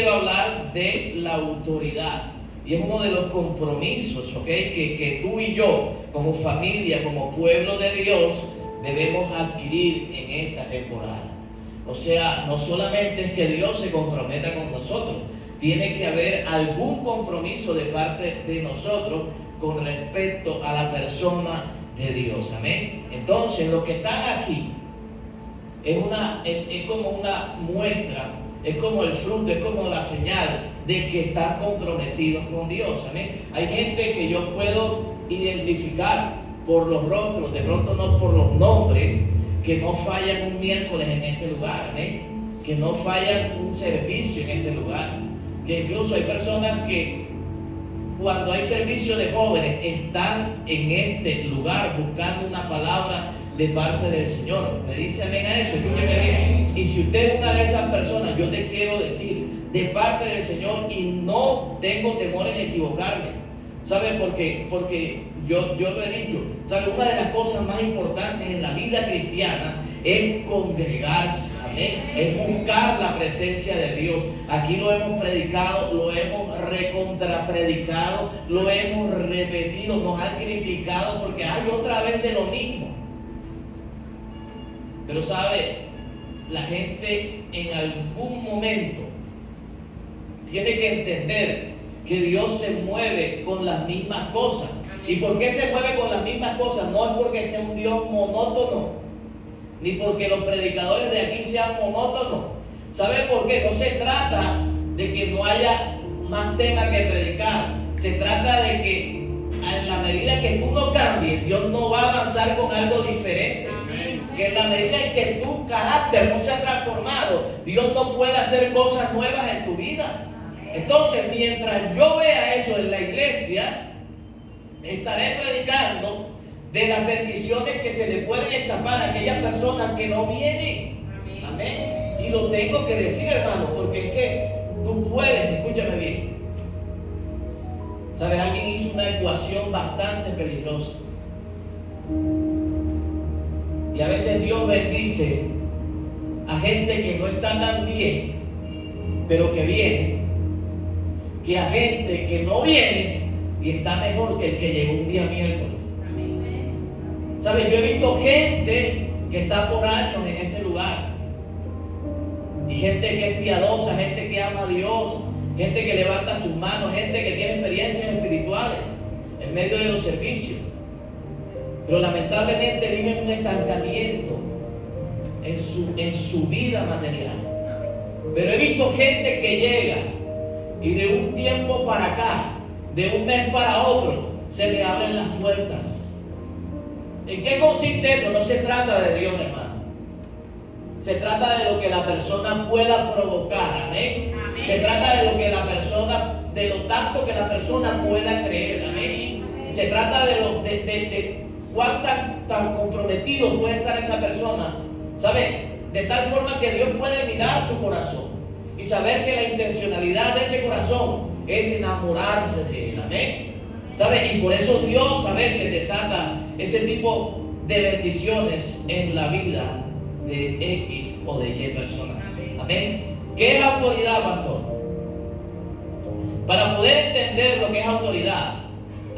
Quiero hablar de la autoridad y es uno de los compromisos, que tú y yo, como familia, como pueblo de Dios, debemos adquirir en esta temporada. O sea, no solamente es que Dios se comprometa con nosotros, tiene que haber algún compromiso de parte de nosotros con respecto a la persona de Dios. Amén. Entonces, los que están aquí es como una muestra, es como el fruto, es como la señal de que están comprometidos con Dios. Amén. Hay gente que yo puedo identificar por los rostros, de pronto no por los nombres, que no fallan un miércoles en este lugar. Amén. Que no fallan un servicio en este lugar. Que incluso hay personas que cuando hay servicio de jóvenes están en este lugar buscando una palabra de parte del Señor. Me dice amén a eso, escúcheme bien. Y si usted es una de esas personas, yo te quiero decir de parte del Señor, y no tengo temor en equivocarme. ¿Sabe por qué? Porque yo lo he dicho. ¿Sabe? Una de las cosas más importantes en la vida cristiana es congregarse. Amén. Es buscar la presencia de Dios. Aquí lo hemos predicado, lo hemos recontrapredicado, lo hemos repetido, nos han criticado porque hay otra vez de lo mismo. Pero sabe, la gente en algún momento tiene que entender que Dios se mueve con las mismas cosas. ¿Y por qué se mueve con las mismas cosas? No es porque sea un Dios monótono, ni porque los predicadores de aquí sean monótonos. ¿Sabe por qué? No se trata de que no haya más temas que predicar. Se trata de que en la medida que tú no cambies, Dios no va a avanzar con algo diferente. Que en la medida en que tu carácter no se ha transformado, Dios no puede hacer cosas nuevas en tu vida. Entonces, mientras yo vea eso en la iglesia, estaré predicando de las bendiciones que se le pueden escapar a aquellas personas que no vienen. Amén. Y lo tengo que decir, hermano, porque es que tú puedes, escúchame bien. ¿Sabes? Alguien hizo una ecuación bastante peligrosa. Y a veces Dios bendice a gente que no está tan bien, pero que viene, que a gente que no viene y está mejor que el que llegó un día miércoles. ¿Sabes? Yo he visto gente que está por años en este lugar, y gente que es piadosa, gente que ama a Dios, gente que levanta sus manos, gente que tiene experiencias espirituales en medio de los servicios. Pero lamentablemente vive en un estancamiento en su vida material. Pero he visto gente que llega y de un tiempo para acá, de un mes para otro, se le abren las puertas. ¿En qué consiste eso? No se trata de Dios, hermano. Se trata de lo que la persona pueda provocar. Amén. Amén. Se trata de lo que la persona, de lo tanto que la persona pueda creer. Amén. Se trata de cuán tan comprometido puede estar esa persona, ¿sabe? De tal forma que Dios puede mirar su corazón y saber que la intencionalidad de ese corazón es enamorarse de él. Amén. ¿Sabe? Y por eso Dios a veces desata ese tipo de bendiciones en la vida de X o de Y persona. Amén. ¿Qué es autoridad, pastor? Para poder entender lo que es autoridad,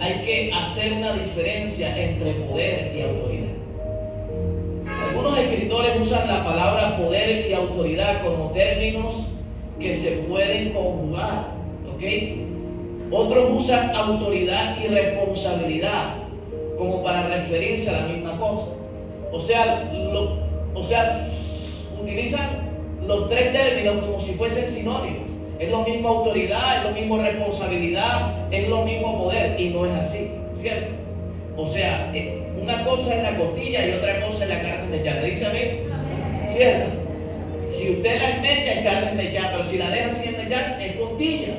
hay que hacer una diferencia entre poder y autoridad. Algunos escritores usan la palabra poder y autoridad como términos que se pueden conjugar, ¿ok? Otros usan autoridad y responsabilidad como para referirse a la misma cosa. O sea, utilizan los tres términos como si fuesen sinónimos. Es lo mismo autoridad, es lo mismo responsabilidad, es lo mismo poder, y no es así, ¿cierto? O sea, una cosa es la costilla y otra cosa es la carne mechada. ¿Me dice a mí? ¿Cierto? Si usted la esmecha, es carne mechada, pero si la deja sin esmechar, es costilla.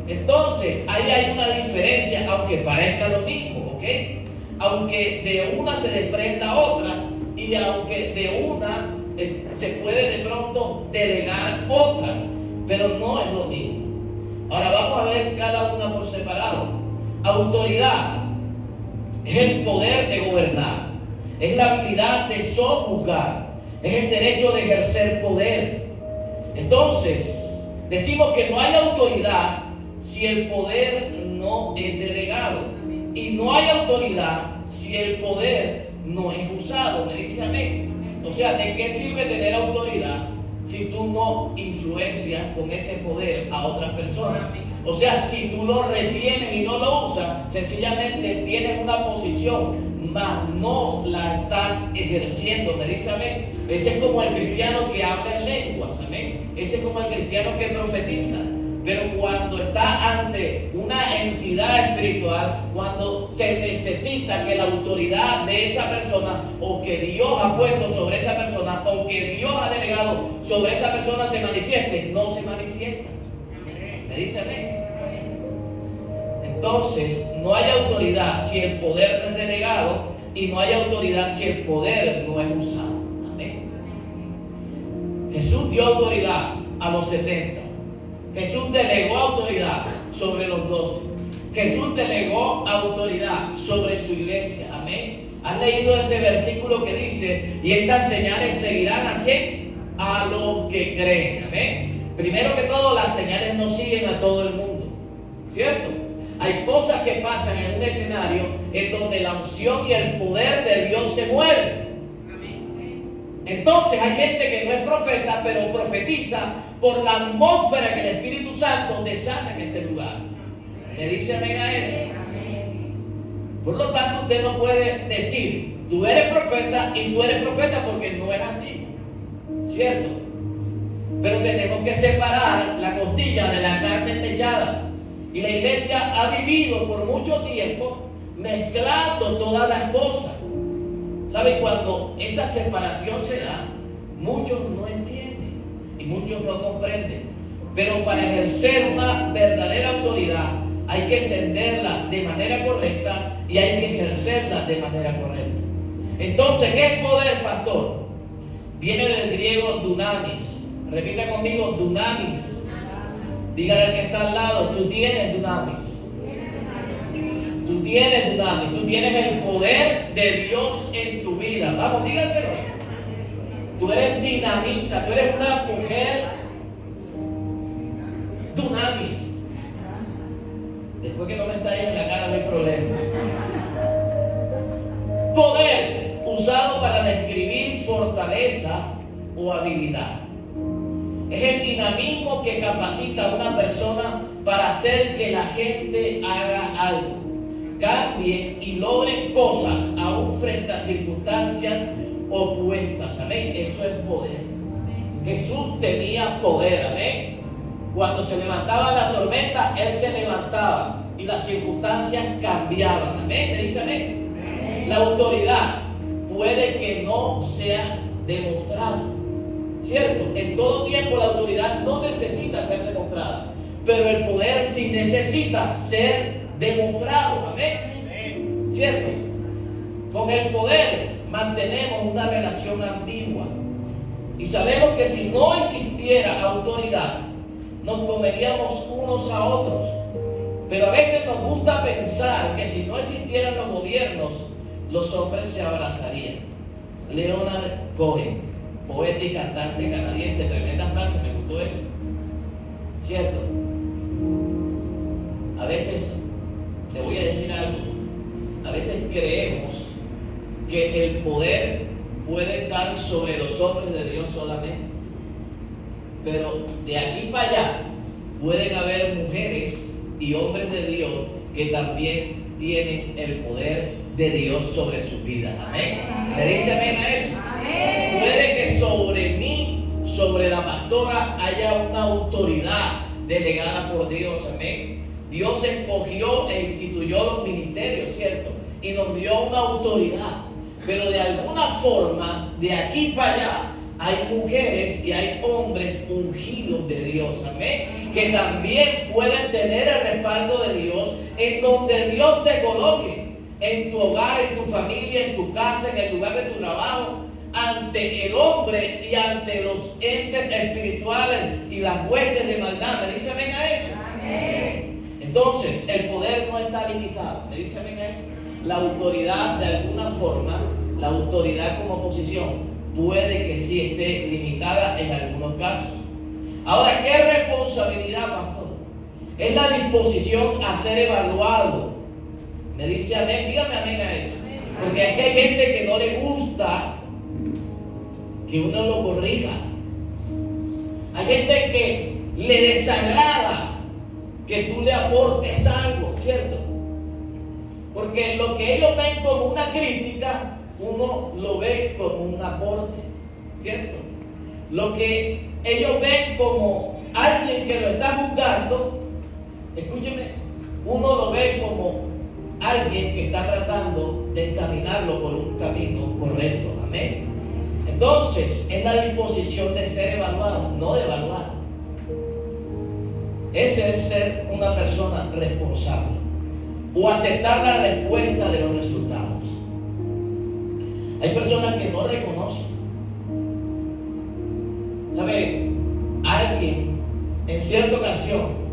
Entonces, ahí hay una diferencia, aunque parezca lo mismo, ¿ok? Aunque de una se desprenda a otra, y aunque de una se puede de pronto delegar otra, pero no es lo mismo. Ahora vamos a ver cada una por separado. Autoridad es el poder de gobernar, es la habilidad de sojuzgar, es el derecho de ejercer poder. Entonces, Decimos que no hay autoridad si el poder no es delegado. Y no hay autoridad si el poder no es usado. Me dice amén. O sea, ¿de qué sirve tener autoridad si tú no influencias con ese poder a otras personas? O sea, si tú lo retienes y no lo usas, sencillamente tienes una posición, mas no la estás ejerciendo. Me dice amén. Ese es como el cristiano que habla en lenguas. Amén. Ese es como el cristiano que profetiza. Pero cuando está ante una entidad espiritual, cuando se necesita que la autoridad de esa persona o que Dios ha puesto sobre esa persona o que Dios ha delegado sobre esa persona se manifieste, no se manifiesta. ¿Me dice amén? Entonces, no hay autoridad si el poder no es delegado y no hay autoridad si el poder no es usado. Amén. Jesús dio autoridad a los 70. Jesús delegó autoridad sobre los 12. Jesús delegó autoridad sobre su iglesia. Amén. ¿Has leído ese versículo que dice: y estas señales seguirán a quién? A los que creen. Amén. Primero que todo, las señales no siguen a todo el mundo, ¿cierto? Hay cosas que pasan en un escenario en donde la unción y el poder de Dios se mueven. Entonces hay gente que no es profeta, pero profetiza por la atmósfera que el Espíritu Santo desata en este lugar. ¿Me dice amén a eso? Por lo tanto, usted no puede decir: tú eres profeta y tú eres profeta, porque no es así, ¿cierto? Pero tenemos que separar la costilla de la carne techada. Y la iglesia ha vivido por mucho tiempo mezclando todas las cosas. ¿Sabe? Cuando esa separación se da, muchos no entienden y muchos no comprenden. Pero para ejercer una verdadera autoridad hay que entenderla de manera correcta y hay que ejercerla de manera correcta. Entonces, ¿qué es poder, pastor? Viene del griego dunamis. Repita conmigo: dunamis. Dígale al que está al lado: tú tienes dunamis. Tú tienes dunamis. Tú tienes el poder de Dios en tu vida. Vamos, dígaselo. Tú eres dinamita. Tú eres una mujer dunamis. Después que no me estalles en la cara no hay problema. Poder usado para describir fortaleza o habilidad. Es el dinamismo que capacita a una persona para hacer que la gente haga algo, cambien y logren cosas aún frente a circunstancias opuestas. Amén. Eso es poder. Jesús tenía poder. Amén. Cuando se levantaba la tormenta, Él se levantaba y las circunstancias cambiaban. Amén. ¿Me dice amén? La autoridad puede que no sea demostrada, ¿cierto? En todo tiempo la autoridad no necesita ser demostrada, pero el poder sí necesita ser demostrado. Amén. ¿Cierto? Con el poder mantenemos una relación ambigua y sabemos que si no existiera autoridad nos comeríamos unos a otros. Pero a veces nos gusta pensar que si no existieran los gobiernos, los hombres se abrazarían. Leonard Cohen, poeta y cantante canadiense, tremenda frase, me gustó eso, ¿cierto? A veces, te voy a decir algo, a veces creemos que el poder puede estar sobre los hombres de Dios solamente, pero de aquí para allá pueden haber mujeres y hombres de Dios que también tienen el poder de Dios sobre sus vidas. Amén. ¿Le dice amén a eso? Amén. Puede que sobre mí, sobre la pastora, haya una autoridad delegada por Dios. Amén. Dios escogió e instituyó los ministerios, ¿cierto? Y nos dio una autoridad. Pero de alguna forma, de aquí para allá, hay mujeres y hay hombres ungidos de Dios, amén, que también pueden tener el respaldo de Dios en donde Dios te coloque, en tu hogar, en tu familia, en tu casa, en el lugar de tu trabajo, ante el hombre y ante los entes espirituales y las huestes de maldad. ¿Me dice amén a eso? Amén. Entonces, el poder no está limitado. ¿Me dice amén a eso? La autoridad, de alguna forma, la autoridad como posición, puede que sí esté limitada en algunos casos. Ahora, ¿qué responsabilidad, pastor? Es la disposición a ser evaluado. Me dice amén, dígame amén a eso. Porque es que hay gente que no le gusta que uno lo corrija. Hay gente que le desagrada que tú le aportes algo, ¿cierto? Porque lo que ellos ven como una crítica, uno lo ve como un aporte, ¿cierto? Lo que ellos ven como alguien que lo está juzgando, escúcheme, uno lo ve como alguien que está tratando de encaminarlo por un camino correcto, amén. Entonces, es la disposición de ser evaluado, no de evaluar. Ese es ser una persona responsable o aceptar la respuesta de los resultados. Hay personas que no reconocen. ¿Sabe? Alguien en cierta ocasión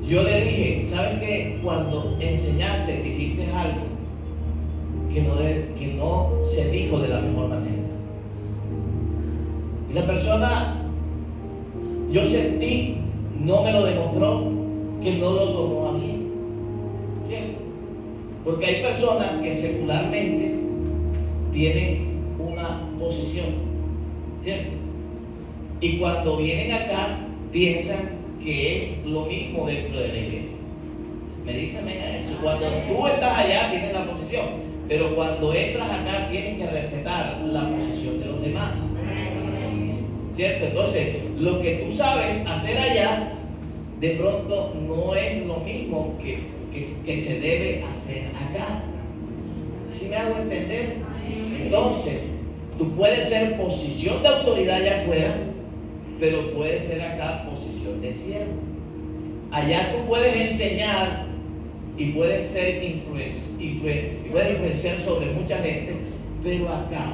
yo le dije, ¿sabes qué? Cuando enseñaste, dijiste algo que no se dijo de la mejor manera. Y la persona, yo sentí, no me lo demostró, que no lo tomó a bien. ¿Cierto? Porque hay personas que secularmente tienen una posición, ¿cierto? Y cuando vienen acá, piensan que es lo mismo dentro de la iglesia. Me dicen a eso. Cuando tú estás allá, tienes la posición, pero cuando entras acá, tienes que respetar la posición de los demás, ¿cierto? Entonces, lo que tú sabes hacer allá, de pronto no es lo mismo que se debe hacer acá. ¿Sí me hago entender? Entonces, tú puedes ser posición de autoridad allá afuera, pero puede ser acá posición de siervo. Allá tú puedes enseñar y puedes ser puedes influenciar sobre mucha gente, pero acá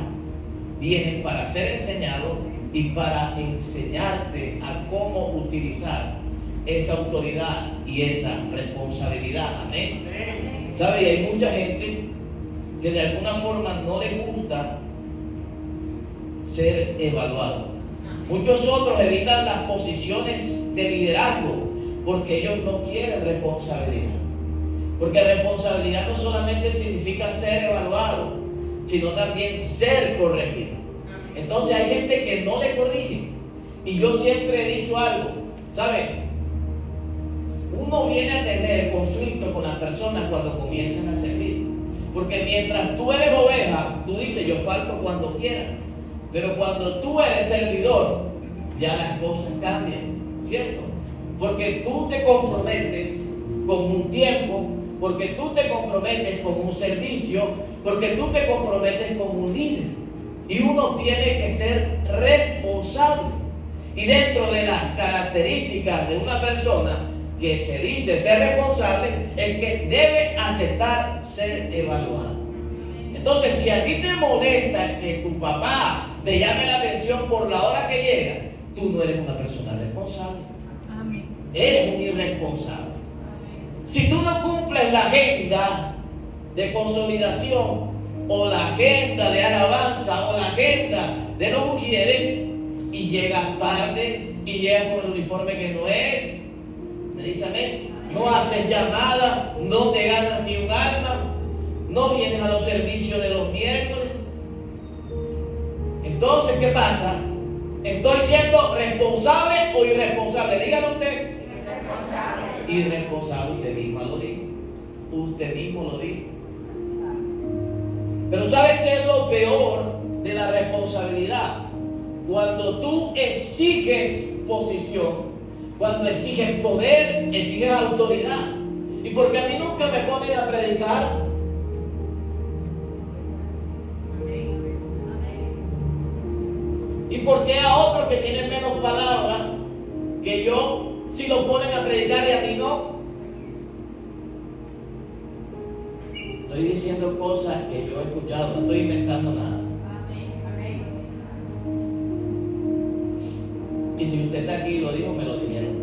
vienes para ser enseñado y para enseñarte a cómo utilizar esa autoridad y esa responsabilidad. Amén. ¿Sabe? Y hay mucha gente que de alguna forma no le gusta ser evaluado. Muchos otros evitan las posiciones de liderazgo porque ellos no quieren responsabilidad. Porque responsabilidad no solamente significa ser evaluado, sino también ser corregido. Entonces hay gente que no le corrige. Y yo siempre he dicho algo, ¿saben? Uno viene a tener conflicto con las personas cuando comienzan a servir. Porque mientras tú eres oveja, tú dices, yo falto cuando quiera. Pero cuando tú eres servidor, ya las cosas cambian, ¿cierto? Porque tú te comprometes con un tiempo, porque tú te comprometes con un servicio, porque tú te comprometes con un líder. Y uno tiene que ser responsable. Y dentro de las características de una persona que se dice ser responsable, es que debe aceptar ser evaluado. Entonces, si a ti te molesta que tu papá te llame la atención por la hora que llega, tú no eres una persona responsable. Amén. Eres un irresponsable. Si tú no cumples la agenda de consolidación, o la agenda de alabanza, o la agenda de los ujieres, y llegas tarde, y llegas con el uniforme que no es, me dice amén, no haces llamada, no te ganas ni un alma, no vienes a los servicios de los miércoles. Entonces, ¿qué pasa? ¿Estoy siendo responsable o irresponsable? Dígalo usted. Irresponsable. Irresponsable, usted mismo lo dijo. Usted mismo lo dijo. Pero ¿sabes qué es lo peor de la responsabilidad? Cuando tú exiges posición, cuando exiges poder, exiges autoridad. Y porque a mí nunca me ponen a predicar. ¿Y por qué a otros que tienen menos palabras que yo, si lo ponen a predicar y a mí no? Estoy diciendo cosas que yo he escuchado, no estoy inventando nada. Y si usted está aquí y lo dijo, me lo dijeron.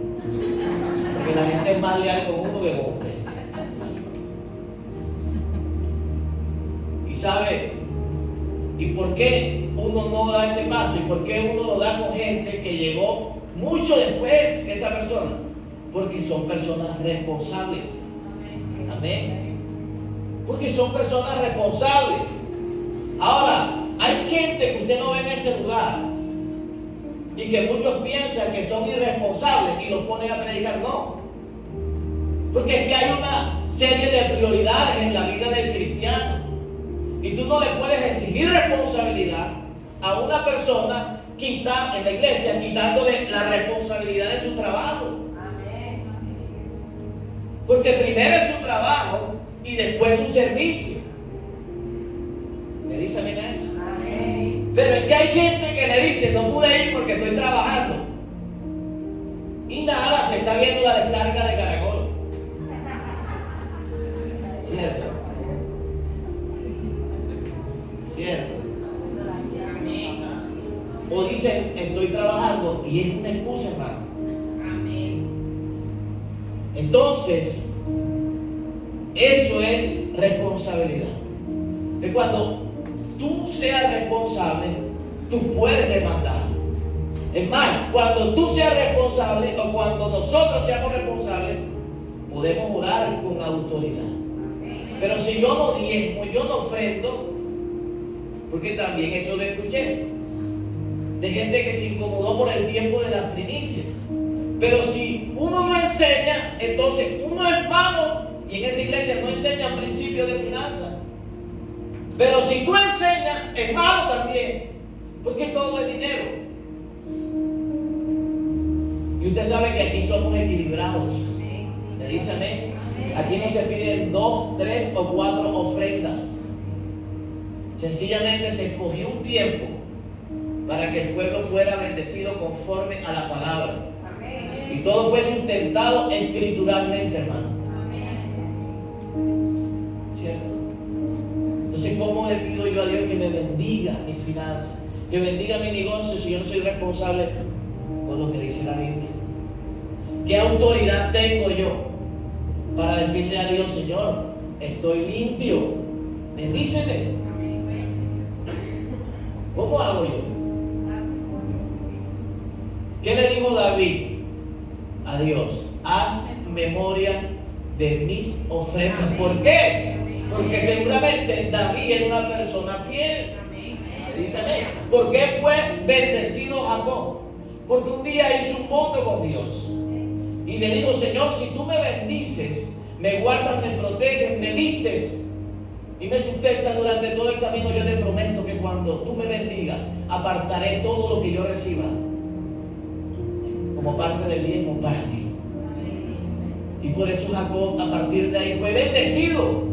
Porque la gente es más leal con uno que con usted. Y sabe, ¿Y por qué uno no da ese paso? ¿Y por qué uno lo da con gente que llegó mucho después que esa persona? Porque son personas responsables. Amén. Porque son personas responsables. Ahora, hay gente que usted no ve en este lugar y que muchos piensan que son irresponsables y los ponen a predicar. No. Porque es que hay una serie de prioridades en la vida del cristiano. Y tú no le puedes exigir responsabilidad a una persona en la iglesia, quitándole la responsabilidad de su trabajo. Porque primero es su trabajo y después su servicio. ¿Me dice amén a eso? Pero es que hay gente que le dice, no pude ir porque estoy trabajando. Y nada, se está viendo la descarga de Caracol. ¿Cierto? ¿Cierto? O dicen, estoy trabajando, y es una excusa, hermano. Entonces, eso es responsabilidad. De cuando tú seas responsable, tú puedes demandar. Es más, cuando tú seas responsable o cuando nosotros seamos responsables, podemos orar con autoridad. Pero si yo no diezmo, yo no ofrendo, porque también eso lo escuché, de gente que se incomodó por el tiempo de las primicias. Pero si uno no enseña, entonces uno es malo y en esa iglesia no enseñan principios de finanzas. Pero si tú enseñas, es malo también, porque todo es dinero. Y usted sabe que aquí somos equilibrados. ¿Me dice amén? Aquí no se piden 2, 3 o 4 ofrendas. Sencillamente se escogió un tiempo para que el pueblo fuera bendecido conforme a la palabra. Y todo fue sustentado escrituralmente, hermano. ¿Cierto? Entonces, ¿cómo le pido yo a Dios que me bendiga mis finanzas? Que bendiga mi negocio si yo no soy responsable con lo que dice la Biblia. ¿Qué autoridad tengo yo para decirle a Dios, Señor, estoy limpio, bendíceme? ¿Cómo hago yo? ¿Qué le dijo David a Dios? Haz memoria de mis ofrendas. ¿Por qué? Porque seguramente David era una persona fiel. ¿Me dice amén? ¿Por qué fue bendecido Jacob? Porque un día hizo un voto con Dios y le dijo, Señor, si tú me bendices, me guardas, me proteges, me vistes y me sustentas durante todo el camino, yo te prometo que cuando tú me bendigas, apartaré todo lo que yo reciba como parte del diezmo para ti. Y por eso Jacob a partir de ahí fue bendecido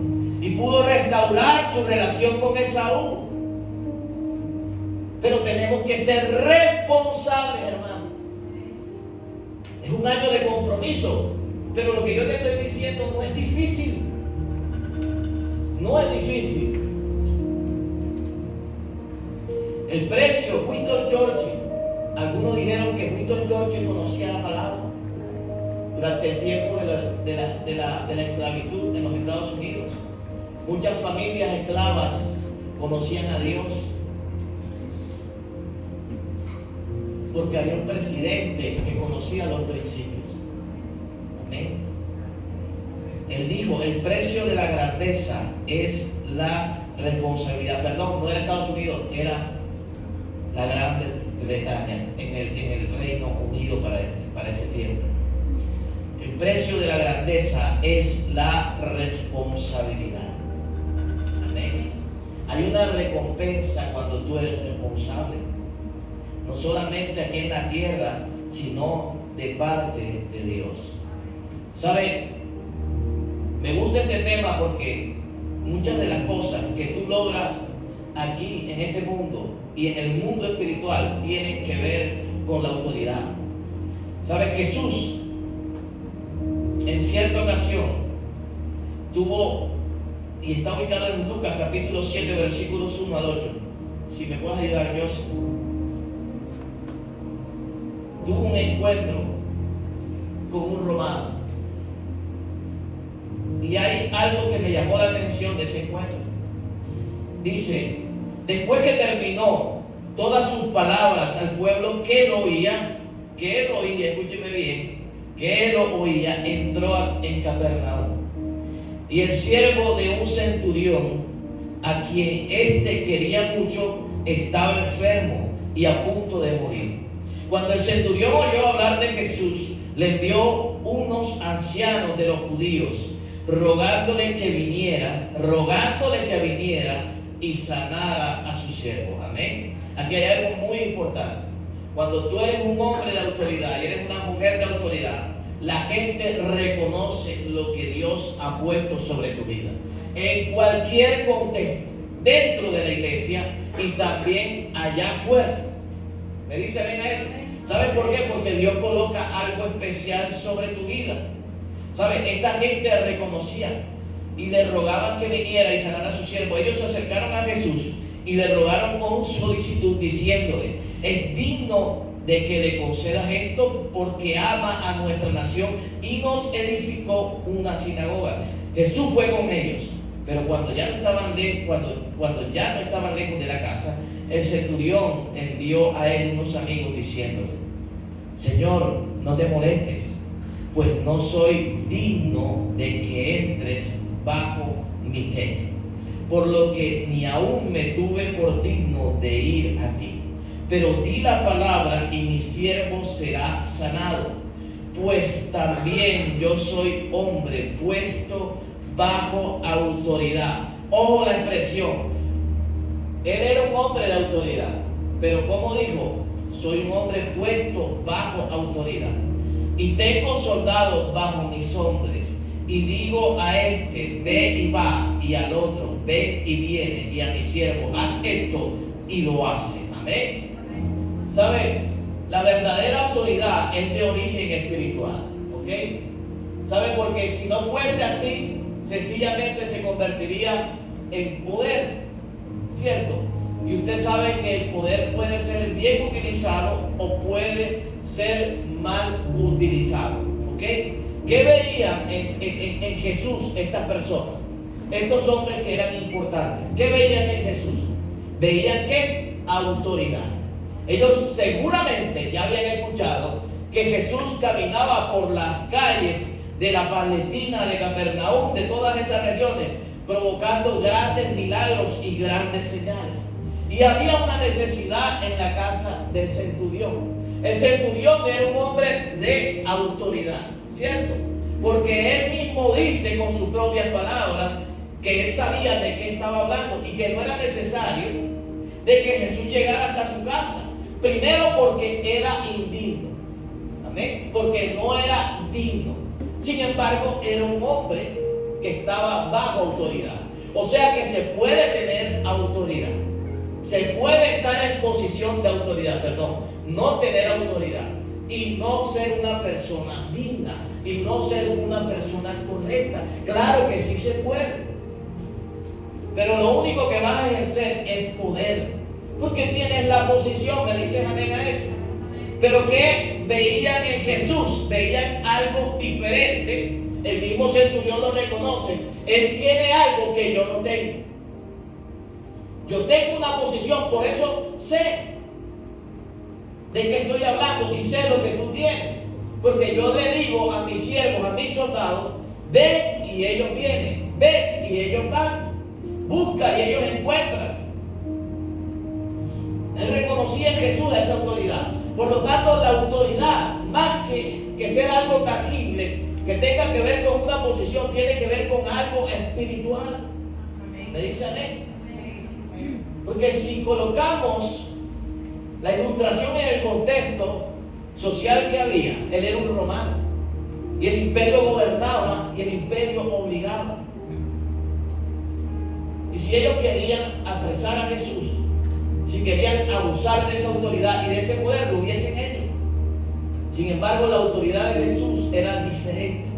y pudo restaurar su relación con Esaú. Pero tenemos que ser responsables, hermano. Es un año de compromiso, pero lo que yo te estoy diciendo no es difícil. No es difícil. El precio, Winston Churchill. Algunos dijeron que Winston Churchill conocía la palabra durante el tiempo de la esclavitud en los Estados Unidos. Muchas familias esclavas conocían a Dios porque había un presidente que conocía los principios. Amén. Él dijo, el precio de la grandeza es la responsabilidad. Perdón, no era Estados Unidos, era la Gran Bretaña, en el Reino Unido para ese tiempo. El precio de la grandeza es la responsabilidad. Amén. Hay una recompensa cuando tú eres responsable, no solamente aquí en la tierra, sino de parte de Dios. ¿Sabe? Me gusta este tema porque muchas de las cosas que tú logras aquí en este mundo y en el mundo espiritual tienen que ver con la autoridad. ¿Sabe? Jesús en cierta ocasión tuvo, y está ubicado en Lucas capítulo 7 versículos 1 al 8. Si me puedes ayudar, Joseph. Tuvo un encuentro con un romano. Y hay algo que me llamó la atención de ese encuentro. Dice después que terminó todas sus palabras al pueblo que él oía, escúcheme bien, que él lo oía, entró en Capernaum. Y el siervo de un centurión, a quien éste quería mucho, estaba enfermo y a punto de morir. Cuando el centurión oyó hablar de Jesús, le envió unos ancianos de los judíos, rogándole que viniera y sanara a su siervo. Amén. Aquí hay algo muy importante. Cuando tú eres un hombre de autoridad y eres una mujer de autoridad, la gente reconoce lo que Dios ha puesto sobre tu vida. En cualquier contexto, dentro de la iglesia y también allá afuera. ¿Me dice ven a eso? ¿Sabes por qué? Porque Dios coloca algo especial sobre tu vida. ¿Sabes? Esta gente reconocía y le rogaban que viniera y sanara a su siervo. Ellos se acercaron a Jesús y le rogaron con solicitud diciéndole: es digno de que le concedas esto porque ama a nuestra nación y nos edificó una sinagoga. Jesús fue con ellos, pero cuando ya no estaban lejos de la casa, el centurión envió a él unos amigos diciéndole: Señor, no te molestes, pues no soy digno de que entres bajo mi techo, por lo que ni aún me tuve por digno de ir a ti. Pero di la palabra y mi siervo será sanado, pues también yo soy hombre puesto bajo autoridad. Ojo la expresión. Él era un hombre de autoridad, pero como dijo, soy un hombre puesto bajo autoridad. Y tengo soldados bajo mis hombres. Y digo a este, ve y va, y al otro, ven y viene, y a mi siervo, haz esto, y lo hace. Amén. ¿Sabe? La verdadera autoridad es de origen espiritual. ¿Ok? ¿Sabe? Porque si no fuese así, sencillamente se convertiría en poder. ¿Cierto? Y usted sabe que el poder puede ser bien utilizado o puede ser mal utilizado. ¿Ok? ¿Qué veían en Jesús estas personas? Estos hombres que eran importantes. ¿Qué veían en Jesús? Veían que autoridad. Ellos seguramente ya habían escuchado que Jesús caminaba por las calles de la Palestina, de Capernaum, de todas esas regiones, provocando grandes milagros y grandes señales. Y había una necesidad en la casa del centurión. El centurión era un hombre de autoridad, ¿cierto? Porque él mismo dice con sus propias palabras que él sabía de qué estaba hablando y que no era necesario de que Jesús llegara hasta su casa. Primero porque era indigno, amén, porque no era digno. Sin embargo, era un hombre que estaba bajo autoridad. O sea que se puede tener autoridad, se puede estar en posición de autoridad, no tener autoridad y no ser una persona digna y no ser una persona correcta. Claro que sí se puede, pero lo único que vas a ejercer es poder. Porque tienes la posición, me dices amén a eso. Pero que veían en Jesús, veían algo diferente. El mismo centurión lo reconoce. Él tiene algo que yo no tengo. Yo tengo una posición, por eso sé de qué estoy hablando y sé lo que tú tienes. Porque yo le digo a mis siervos, a mis soldados, ven y ellos vienen, ves y ellos van, busca y ellos encuentran. Él reconocía en Jesús esa autoridad. Por lo tanto, la autoridad, más que ser algo tangible, que tenga que ver con una posición, tiene que ver con algo espiritual. Amén. ¿Me dice amén? Amén. Porque si colocamos la ilustración en el contexto social que había, él era un romano. Y el imperio gobernaba y el imperio obligaba. Y si ellos querían apresar a Jesús, si querían abusar de esa autoridad y de ese poder, lo hubiesen hecho. Sin embargo, la autoridad de Jesús era diferente.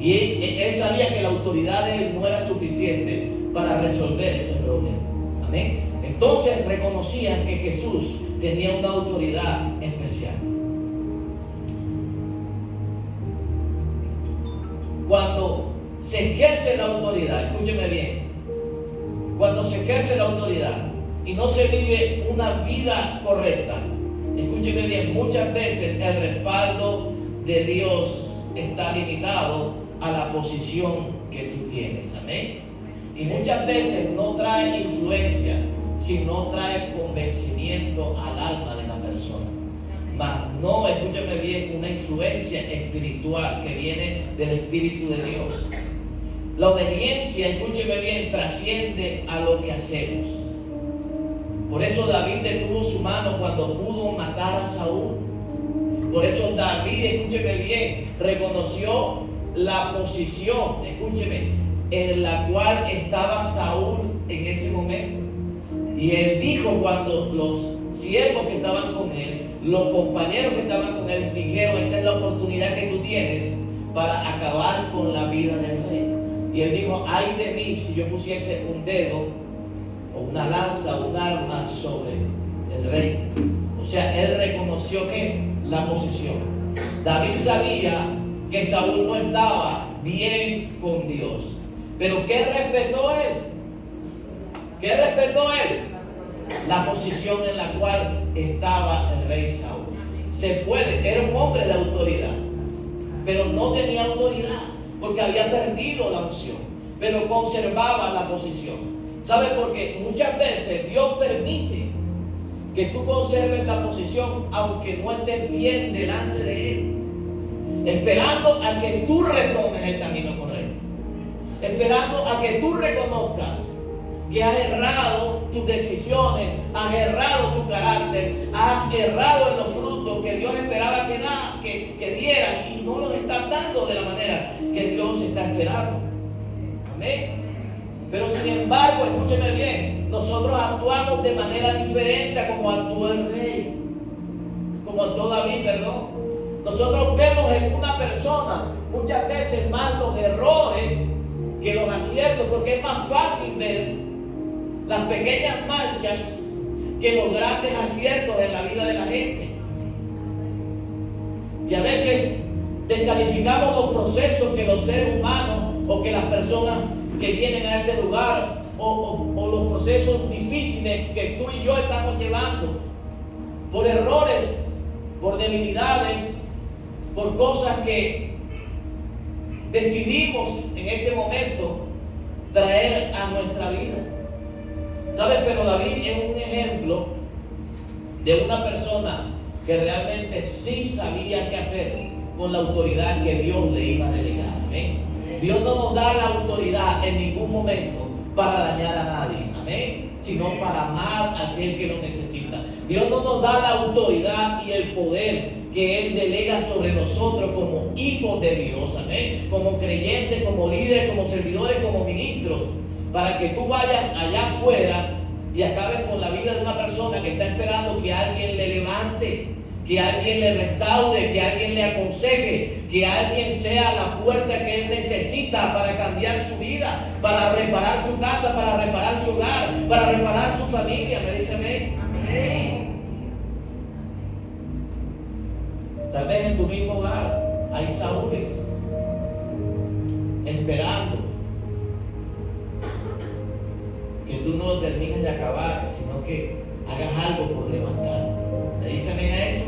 Y él sabía que la autoridad de él no era suficiente para resolver ese problema. Amén. Entonces reconocían que Jesús tenía una autoridad especial. Cuando se ejerce la autoridad, escúcheme bien, cuando se ejerce la autoridad y no se vive una vida correcta, escúcheme bien, muchas veces el respaldo de Dios está limitado a la posición que tú tienes. Amén. Y muchas veces no trae influencia, sino trae convencimiento al alma de la persona. Mas no, escúchame bien, una influencia espiritual que viene del Espíritu de Dios. La obediencia, escúcheme bien, trasciende a lo que hacemos. Por eso David detuvo su mano cuando pudo matar a Saúl. Por eso David, escúcheme bien, reconoció la posición, escúcheme, en la cual estaba Saúl en ese momento. Y él dijo, cuando los siervos que estaban con él, los compañeros que estaban con él, dijeron: esta es la oportunidad que tú tienes para acabar con la vida del rey. Y él dijo: ay de mí si yo pusiese un dedo o una lanza o un arma sobre el rey. O sea, él reconoció que la posición. David sabía que Saúl no estaba bien con Dios. Pero ¿qué respetó él? ¿Qué respetó él? La posición en la cual estaba el rey Saúl. Se puede, era un hombre de autoridad, pero no tenía autoridad porque había perdido la unción, pero conservaba la posición. ¿Sabe por qué? Muchas veces Dios permite que tú conserves la posición aunque no estés bien delante de Él, esperando a que tú retomes el camino correcto, esperando a que tú reconozcas que has errado tus decisiones, has errado tu carácter, has errado en los frutos que Dios esperaba que dieras y no los estás dando de la manera que Dios está esperando. Amén. Pero sin embargo, escúcheme bien, nosotros actuamos de manera diferente a como actuó el rey, como actuó David, perdón. Nosotros vemos en una persona muchas veces más los errores que los aciertos, porque es más fácil ver las pequeñas manchas que los grandes aciertos en la vida de la gente. Y a veces descalificamos los procesos que los seres humanos o que las personas que vienen a este lugar o los procesos difíciles que tú y yo estamos llevando por errores, por debilidades, por cosas que decidimos en ese momento traer a nuestra vida. ¿Sabes? Pero David es un ejemplo de una persona que realmente sí sabía qué hacer con la autoridad que Dios le iba a delegar. Amén. Dios no nos da la autoridad en ningún momento para dañar a nadie, amén, sino para amar a aquel que lo necesita. Dios no nos da la autoridad y el poder que Él delega sobre nosotros como hijos de Dios, amén, como creyentes, como líderes, como servidores, como ministros, para que tú vayas allá afuera y acabes con la vida de una persona que está esperando que alguien le levante, que alguien le restaure, que alguien le aconseje, que alguien sea la puerta que él necesita para cambiar su vida, para reparar su casa, para reparar su hogar, para reparar su familia. ¿Me dice amén? Amén. Tal vez en tu mismo hogar hay Saúles esperando que tú no lo termines de acabar, sino que hagas algo por levantar. ¿Me dice amén a eso?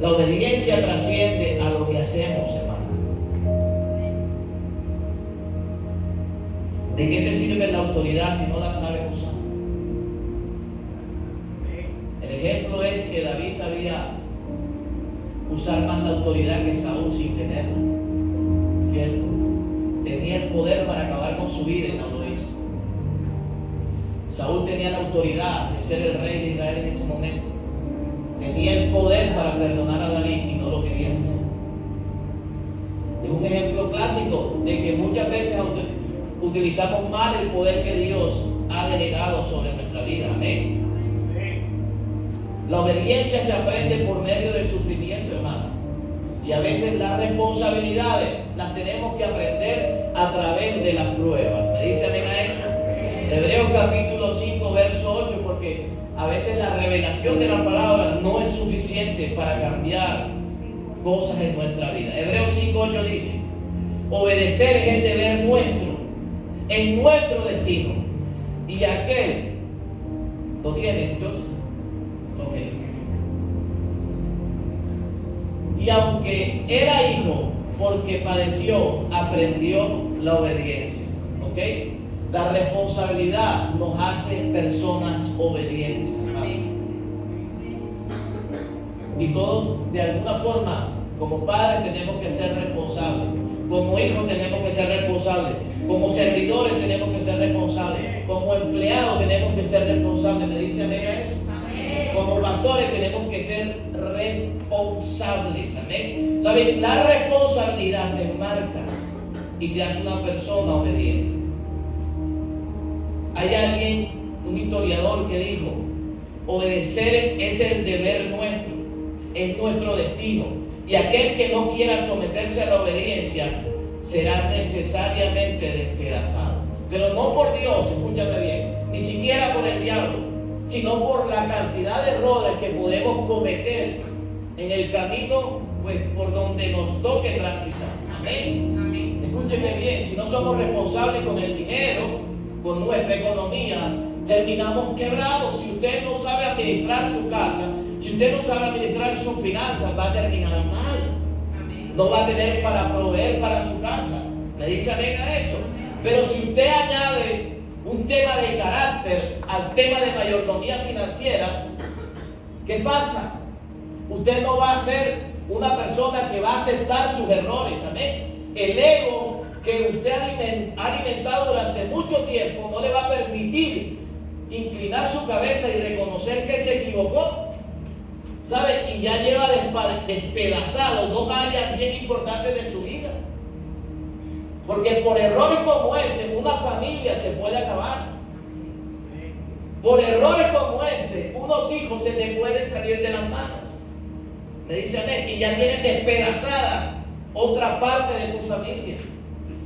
La obediencia trasciende a lo que hacemos, hermano. ¿De qué te sirve la autoridad si no la sabes usar? El ejemplo es que David sabía usar más la autoridad que Saúl sin tenerla, ¿cierto? Tenía el poder para acabar con su vida y no lo hizo. Saúl tenía la autoridad de ser el rey de Israel en ese momento. Tenía el poder para perdonar a David y no lo quería hacer. Es un ejemplo clásico de que muchas veces utilizamos mal el poder que Dios ha delegado sobre nuestra vida. Amén. La obediencia se aprende por medio del sufrimiento, hermano. Y a veces las responsabilidades las tenemos que aprender a través de las pruebas. ¿Me dice amén a eso? Hebreos capítulo 5, verso 8, porque a veces la revelación de la palabra no es suficiente para cambiar cosas en nuestra vida. Hebreos 5, 8 dice: obedecer es el deber nuestro, en nuestro destino. Y aquel, ¿lo tienen, Joseph? Ok. Y aunque era hijo, porque padeció, aprendió la obediencia. ¿Ok? La responsabilidad nos hace personas obedientes. Amén. Y todos, de alguna forma, como padres tenemos que ser responsables. Como hijos tenemos que ser responsables. Como servidores tenemos que ser responsables. Como empleados tenemos que ser responsables. ¿Me dice amén a eso? Amén. Como pastores tenemos que ser responsables. Amén. ¿Saben? La responsabilidad te marca y te hace una persona obediente. Hay alguien, un historiador, que dijo: obedecer es el deber nuestro, es nuestro destino. Y aquel que no quiera someterse a la obediencia será necesariamente despedazado. Pero no por Dios, escúchame bien, ni siquiera por el diablo, sino por la cantidad de errores que podemos cometer en el camino, pues, por donde nos toque transitar. Amén. Amén. Escúcheme bien, si no somos responsables con el dinero, con nuestra economía, terminamos quebrados. Si usted no sabe administrar su casa, si usted no sabe administrar sus finanzas, va a terminar mal. Amén. No va a tener para proveer para su casa. ¿Me dice amén a eso? Pero si usted añade un tema de carácter al tema de mayordomía financiera, ¿qué pasa? Usted no va a ser una persona que va a aceptar sus errores. Amén. El ego que usted ha alimentado durante mucho tiempo no le va a permitir inclinar su cabeza y reconocer que se equivocó. ¿Sabe? Y ya lleva despedazado dos áreas bien importantes de su vida. Porque por errores como ese, una familia se puede acabar. Por errores como ese, unos hijos se te pueden salir de las manos. Me dice amén. Y ya tienes despedazada otra parte de tu familia.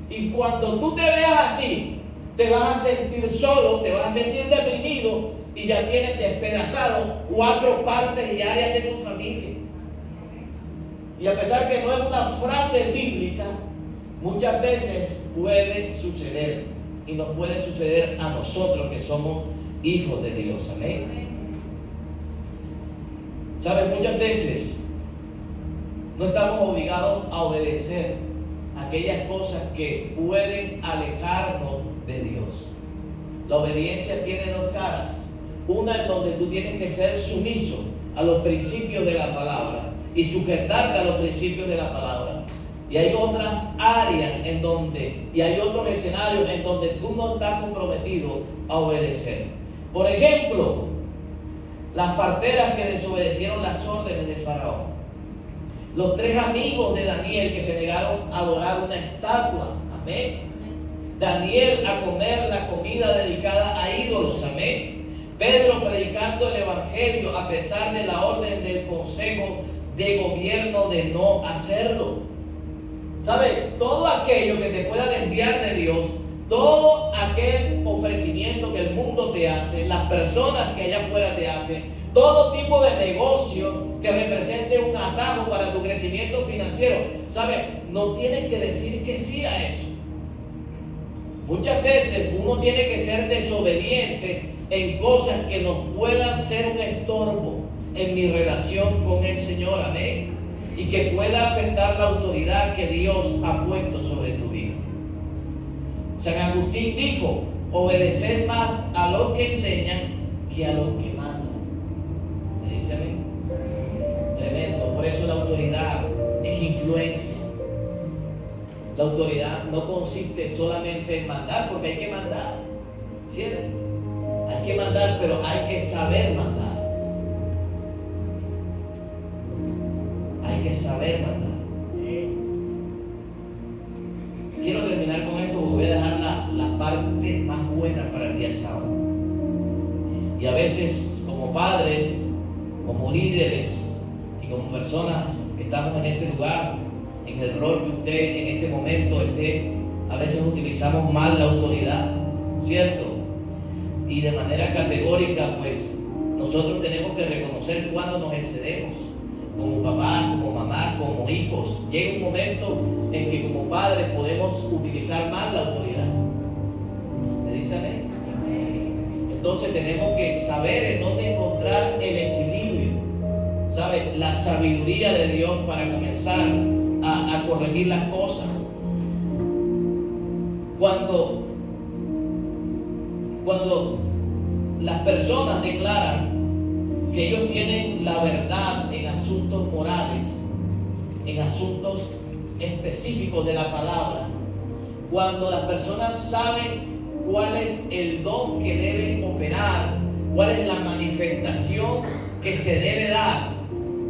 Y cuando tú te veas así, te vas a sentir solo, te vas a sentir deprimido, y ya tienes despedazado 4 partes y áreas de tu familia. Y a pesar que no es una frase bíblica, muchas veces puede suceder, y nos puede suceder a nosotros que somos hijos de Dios. Amén. ¿Sabes? Muchas veces no estamos obligados a obedecer aquellas cosas que pueden alejarnos de Dios. La obediencia tiene 2 caras. Una en donde tú tienes que ser sumiso a los principios de la palabra y sujetarte a los principios de la palabra. Y hay otras áreas en donde, y hay otros escenarios en donde tú no estás comprometido a obedecer. Por ejemplo, las parteras que desobedecieron las órdenes de Faraón. Los 3 amigos de Daniel que se negaron a adorar una estatua. Amén. Daniel a comer la comida dedicada a ídolos. Amén. Pedro predicando el evangelio a pesar de la orden del consejo de gobierno de no hacerlo. ¿Sabe? Todo aquello que te pueda desviar de Dios, todo aquel ofrecimiento que el mundo te hace, las personas que allá afuera te hacen, todo tipo de negocio que represente un atajo para tu crecimiento financiero, ¿sabe? No tienes que decir que sí a eso. Muchas veces uno tiene que ser desobediente en cosas que nos puedan ser un estorbo en mi relación con el Señor. Amén. Y que pueda afectar la autoridad que Dios ha puesto sobre tu vida. San Agustín dijo: obedecer más a los que enseñan que a los que mandan. ¿Me dice amén? Tremendo. Por eso la autoridad es influencia. La autoridad no consiste solamente en mandar, porque hay que mandar, ¿cierto? Hay que mandar, pero hay que saber mandar. Hay que saber mandar. Quiero terminar con esto, porque voy a dejar la parte más buena para el día sábado. Y a veces, como padres, como líderes y como personas que estamos en este lugar, en el rol que usted en este momento esté, a veces utilizamos mal la autoridad, ¿cierto? Y de manera categórica, pues nosotros tenemos que reconocer cuando nos excedemos, como papás, como mamás, como hijos. Llega un momento en que como padres podemos utilizar mal la autoridad. Dice amén. Entonces tenemos que saber en dónde encontrar el equilibrio, ¿sabe? La sabiduría de Dios para comenzar a corregir las cosas. Cuando las personas declaran que ellos tienen la verdad en asuntos morales, en asuntos específicos de la palabra, cuando las personas saben cuál es el don que debe operar, cuál es la manifestación que se debe dar,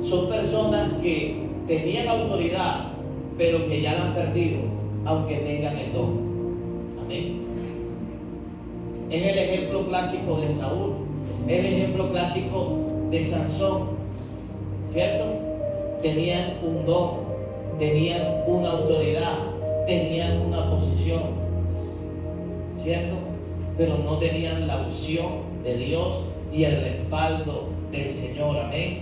son personas que tenían autoridad, pero que ya la han perdido, aunque tengan el don. Amén. Es el ejemplo clásico de Saúl, es el ejemplo clásico de Sansón, ¿cierto? Tenían un don, tenían una autoridad, tenían una posición, ¿cierto? Pero no tenían la unción de Dios y el respaldo del Señor. Amén.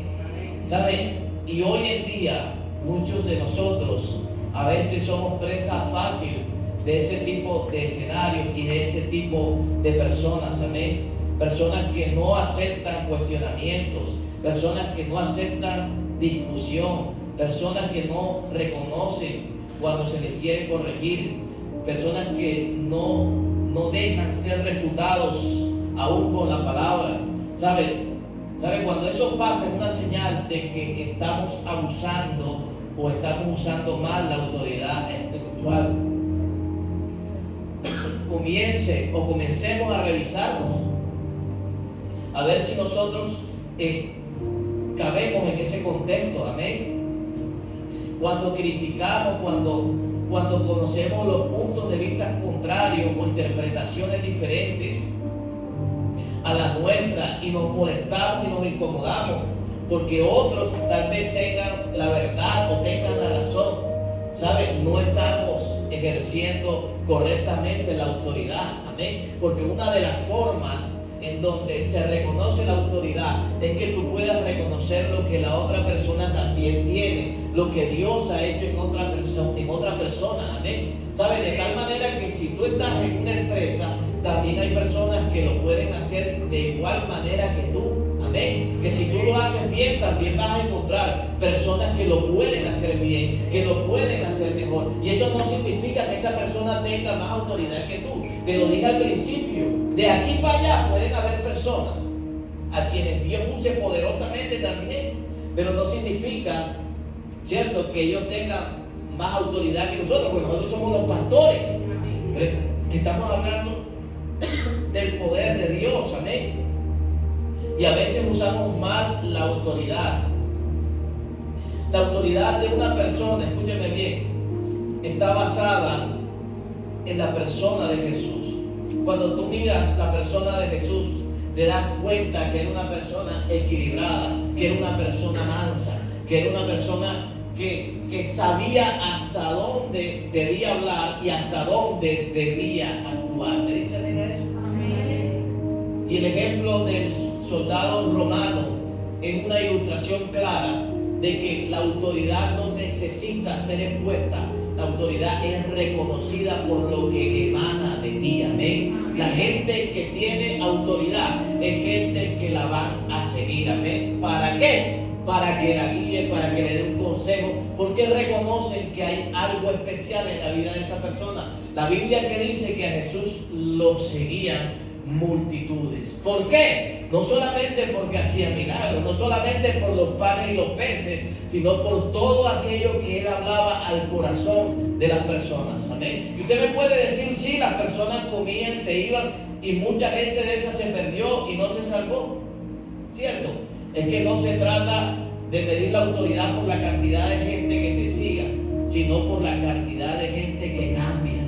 ¿Saben? Y hoy en día muchos de nosotros a veces somos presa fácil de ese tipo de escenarios y de ese tipo de personas. Amén. Personas que no aceptan cuestionamientos, personas que no aceptan discusión, personas que no reconocen cuando se les quiere corregir, personas que no dejan ser refutados aún con la palabra. ¿Sabe? Cuando eso pasa es una señal de que estamos abusando o estamos usando mal la autoridad espiritual. Comencemos a revisarnos, a ver si nosotros cabemos en ese contexto. Amén. Cuando criticamos, cuando conocemos los puntos de vista contrarios o interpretaciones diferentes a la nuestra y nos molestamos y nos incomodamos porque otros tal vez tengan la verdad o tengan la razón, ¿saben? No estamos ejerciendo correctamente la autoridad. Amén. Porque una de las formas en donde se reconoce la autoridad es que tú puedas reconocer lo que la otra persona también tiene, lo que Dios ha hecho en otra persona. Amén. ¿Sabes? De tal manera que si tú estás en una empresa, también hay personas que lo pueden hacer de igual manera que tú. Amén. Que si tú lo haces bien, también vas a encontrar personas que lo pueden hacer bien, que lo pueden hacer mejor. Y eso no significa que esa persona tenga más autoridad que tú. Te lo dije al principio. De aquí para allá pueden haber personas a quienes Dios use poderosamente también, pero no significa, ¿cierto?, que ellos tengan más autoridad que nosotros, porque nosotros somos los pastores. Pero estamos hablando del poder de Dios. Amén. Y a veces usamos mal la autoridad. La autoridad de una persona, escúcheme bien, está basada en la persona de Jesús. Cuando tú miras la persona de Jesús, te das cuenta que era una persona equilibrada, que era una persona mansa, que era una persona que sabía hasta dónde debía hablar y hasta dónde debía actuar. ¿Me dice eso? Amén. Y el ejemplo del soldado romano es una ilustración clara de que la autoridad no necesita ser impuesta. La autoridad es reconocida por lo que emana de ti. Amén. La gente que tiene autoridad es gente que la van a seguir. Amén. ¿Para qué? Para que la guíe, para que le dé un consejo, porque reconocen que hay algo especial en la vida de esa persona. La Biblia que dice que a Jesús lo seguían multitudes. ¿Por qué? No solamente porque hacía milagros, no solamente por los panes y los peces, sino por todo aquello que él hablaba al corazón de las personas. Amén. Y usted me puede decir, sí, las personas comían, se iban y mucha gente de esas se perdió y no se salvó. ¿Cierto? Es que no se trata de medir la autoridad por la cantidad de gente que te siga, sino por la cantidad de gente que cambia.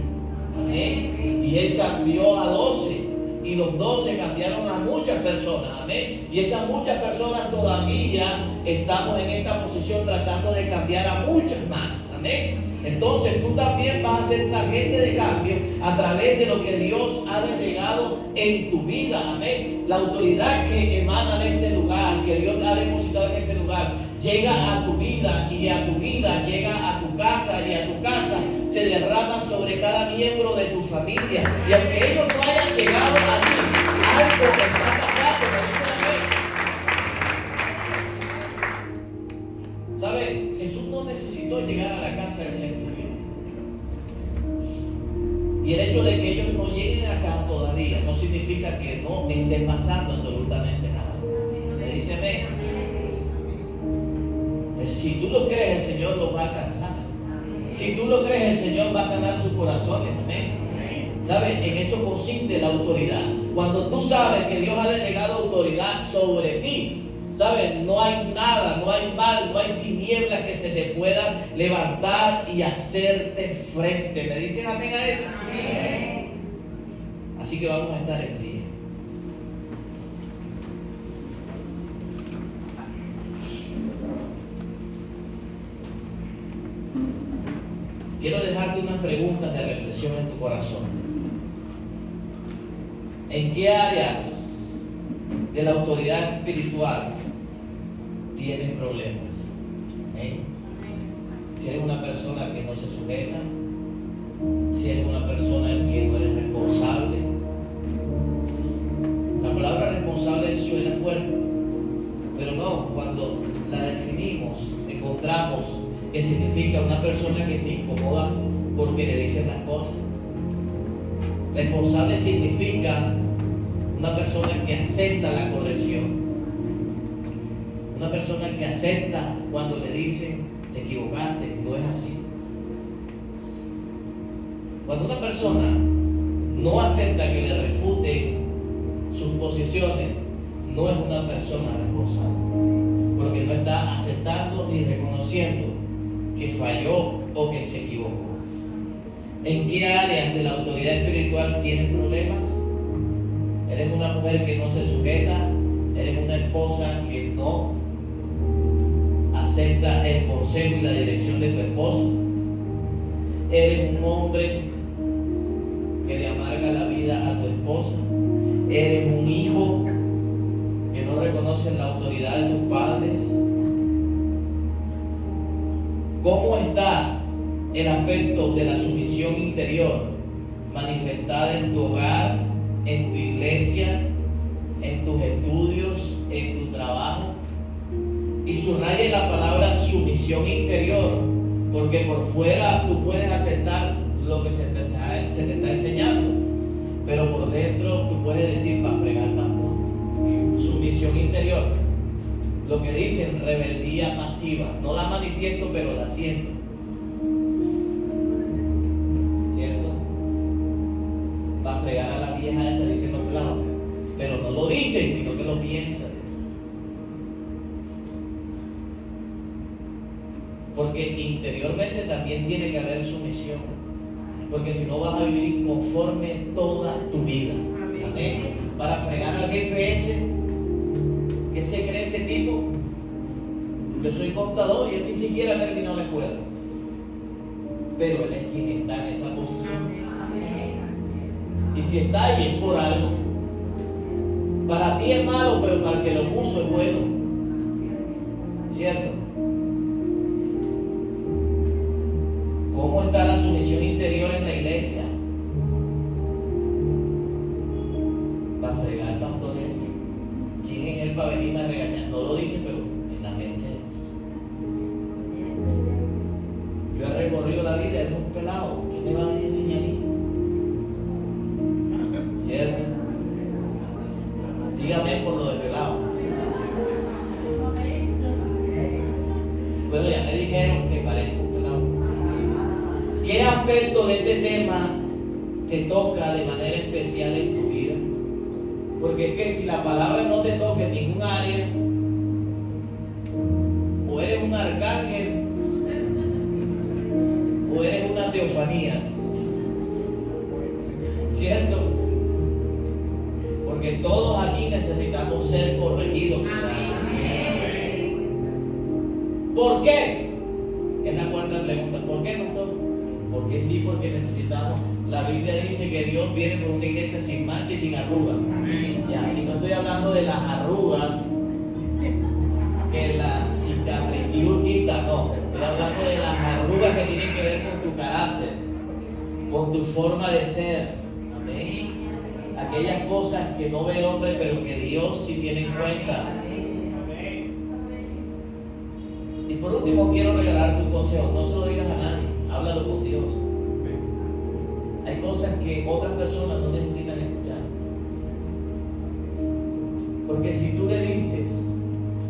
Amén. Y él cambió a 12. Y los 12 cambiaron a muchas personas. Amén. Y esas muchas personas todavía estamos en esta posición tratando de cambiar a muchas más. Amén. Entonces tú también vas a ser un agente de cambio a través de lo que Dios ha delegado en tu vida. Amén. La autoridad que emana de este lugar, que Dios ha depositado en este lugar, llega a tu vida y a tu vida llega a tu casa y a tu casa se derrama sobre cada miembro de tu familia. Y aunque ellos no hayan llegado a ti, algo te está pasando, me dice la fe. ¿Sabe? Jesús no necesitó llegar a la casa del centurión. Y el hecho de que ellos no lleguen acá todavía no significa que no esté pasando absolutamente nada. Me dice amén. Si tú lo crees, el Señor lo va a alcanzar. Si tú lo crees, el Señor va a sanar sus corazones. Amén. ¿Sabes? En eso consiste la autoridad. Cuando tú sabes que Dios ha delegado autoridad sobre ti, ¿sabes? No hay nada, no hay mal, no hay tinieblas que se te puedan levantar y hacerte frente. ¿Me dicen amén a eso? Amén. Así que vamos a estar en pie. Quiero dejarte unas preguntas de reflexión en tu corazón. ¿En qué áreas de la autoridad espiritual tienes problemas? Si eres una persona que no se sujeta, si eres una persona que no eres responsable. La palabra responsable suena fuerte, pero no, cuando la definimos, encontramos que significa una persona que se incomoda porque le dicen las cosas. Responsable significa una persona que acepta la corrección, una persona que acepta cuando le dicen te equivocaste, no es así. Cuando una persona no acepta que le refuten sus posiciones, no es una persona responsable, porque no está aceptando ni reconociendo que falló o que se equivocó. ¿En qué áreas de la autoridad espiritual tienes problemas? ¿Eres una mujer que no se sujeta? ¿Eres una esposa que no acepta el consejo y la dirección de tu esposo? ¿Eres un hombre que le amarga la vida a tu esposa? ¿Eres un hijo que no reconoce la autoridad de tus padres? ¿Cómo está el aspecto de la sumisión interior manifestada en tu hogar, en tu iglesia, en tus estudios, en tu trabajo? Y subraya la palabra sumisión interior, porque por fuera tú puedes aceptar lo que se te está enseñando, pero por dentro tú puedes decir para fregar pastor. Sumisión interior. Lo que dicen rebeldía pasiva. No la manifiesto, pero la siento. ¿Cierto? Va a fregar a la vieja esa diciendo claro. Pero no lo dicen, sino que lo piensan. Porque interiormente también tiene que haber sumisión. Porque si no vas a vivir inconforme toda tu vida. Amén. Para fregar al jefe ese. ¿Qué se cree ese tipo? Yo soy contador y él ni siquiera terminó la escuela. Pero él es quien está en esa posición. Y si está ahí es por algo. Para ti es malo, pero para el que lo puso es bueno. ¿Cierto? ¿Cómo está la sumisión interior en la iglesia? Va a fregar pastor ese. ¿Quién es él para venir a regañar? No lo dice, pero en la mente. Yo he recorrido la vida, él es un pelado. ¿Quién me va a venir a enseñar a mí? ¿Cierto? Dígame por lo de pelado. Bueno, ya me dijeron que parezco un pelado. ¿Qué aspecto de este tema te toca de manera especial en tu vida? Porque es que si la palabra no te toca en ningún área, o eres un arcángel, o eres una teofanía. ¿Cierto? Porque todos aquí necesitamos ser corregidos. ¿Por qué? Es la cuarta pregunta. ¿Por qué, pastor? Porque sí, porque necesitamos. La Biblia dice que Dios viene por una iglesia sin mancha y sin arrugas. Ya, y no estoy hablando de las arrugas que la cicatriz quirúrgica, no. Estoy hablando de las arrugas que tienen que ver con tu carácter. con tu forma de ser. Amén. Aquellas cosas que no ve el hombre, pero que Dios sí tiene en cuenta. Y por último quiero regalarte un consejo. No se lo digas a nadie, háblalo con Dios. Hay cosas que otras personas no necesitan escuchar. Porque si tú le dices,